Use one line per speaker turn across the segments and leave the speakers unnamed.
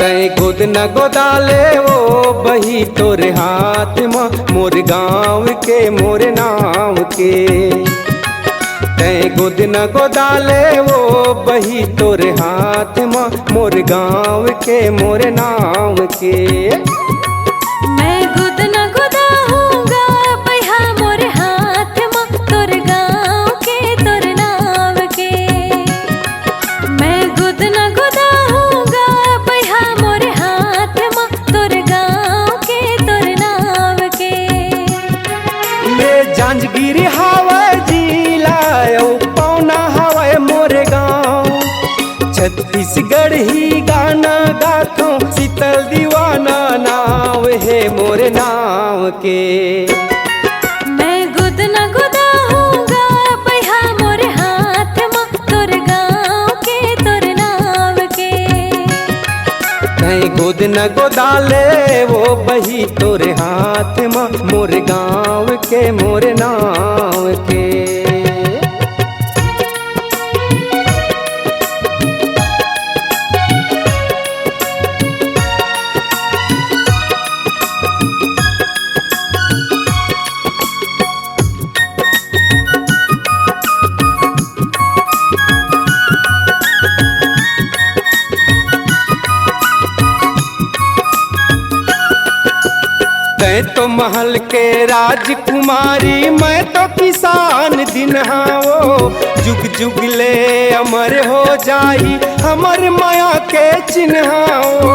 तै गोद न गोदाले वो बही तोरे हाथ माँ मोर गाँव के मोरे नाव के। तै गोद न गोदाले वो बही तोरे हाथ माँ मोर गाँव के मोरे नाव के।
मैं गोद न गोदाऊंगा बहा मोरे हाथ माँ तोर गाँव के तोर नाव के। मैं गोद न गोदाऊंगा बहा मोरे हाथ माँ तोर गाँव के तोर नाव के।
ले जांजगीर हवाई जिला पौना हवाई मोरे गाँव। छत्तीसगढ़ ही गाना गाथो शीतल दीवाना नाव है मोरे नाव के।
मैं गोद न गोदाऊंगा बहा मोरे हाथ माँ तोर गाँव के तोर नाव के।
तै गोद न गोदाले वो बही तोरे हाथ माँ मोरे गाँव के मोरे नाव के। तै तो महल के राजकुमारी मैं तो किसान दिनहा वो। जुग जुग ले अमर हो जाई हमर माया के चिन्हा वो।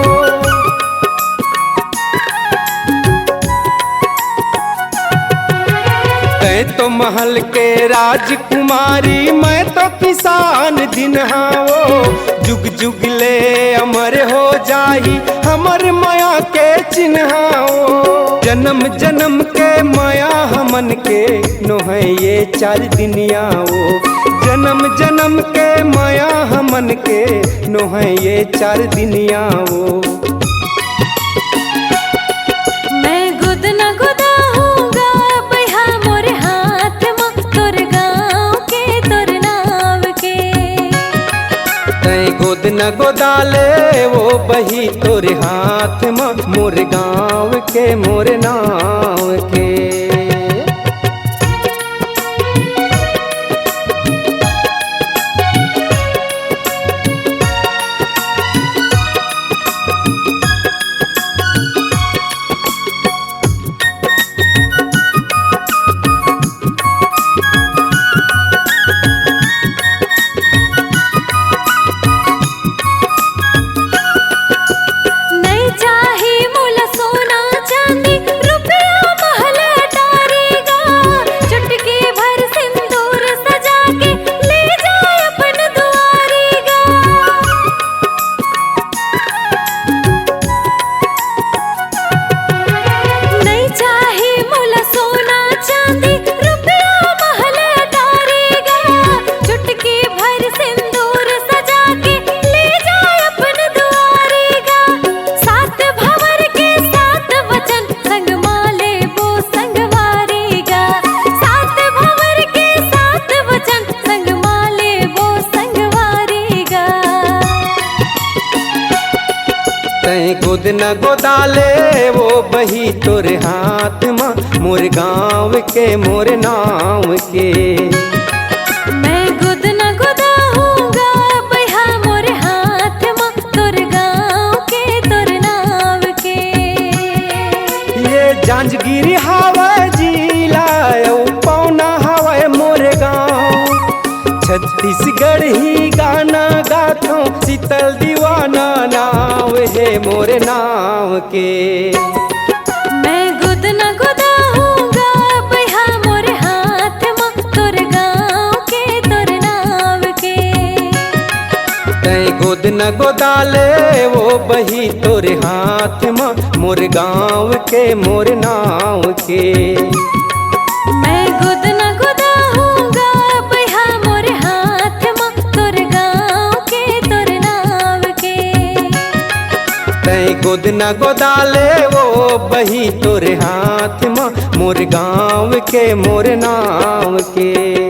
तै तो महल के राजकुमारी मैं तो किसान दिनहा वो। जुग जुग ले अमर हो जाई हमर माया के चिन्हा वो। जन्म जन्म के माया हमन के नोहे ये चार दुनिया वो। जन्म जन्म के माया हमन के नोहे ये चार दुनिया वो।
मैं गोद न गोदाऊंगा बहा मोरे हाथ माँ तोर गाँव के तोर नाव के।
तै गोद न गोदाले वो बही तोरे हाथ माँ मोर गाँव के मोरे नाव के।
नहीं चाही मोला सोना चांदी रुपया महल अटारीगा। चुटकी भर सिंदूर सजा के ले जाए अपन दुआरीगा। नहीं चाही मोला सोना चांदी रुपया महल अटारीगा। चुटकी भर सिंदूर सजा के ले जाए अपन दुआरीगा। सात भंवर के सात वचन संग माले वो संगवारीगा। सात भंवर के सात वचन संग माले वो संगवारीगा।
तै गोद न गोदाले वो बही तोरे हाथ माँ मोर गाँव के मोरे नाव के।
मैं गोद न गोदाऊंगा बहा मोरे हाथ माँ तोर गाँव के तोर नाव के।
ये जांजगीर हवाई जिला पौना हवाई मोरे गाँव। छत्तीसगढ़ ही गाना गाथो शीतल दीवाना नाव है मोरे नाव के।
मैं गोद न गोदाऊंगा बहा मोरे हाथ माँ तोर गाँव के तोर नाव के।
तै गोद न गोदाले वो बही तोरे हाथ माँ मोर गाँव के मोर नाव के।
मैं गोद न गोदाऊंगा बहा मोरे हाथ माँ तोर गाँव के तोर नाव के।
तै गोद न गोदाले वो बही तोरे हाथ माँ मोर गाँव के मोर नाव के।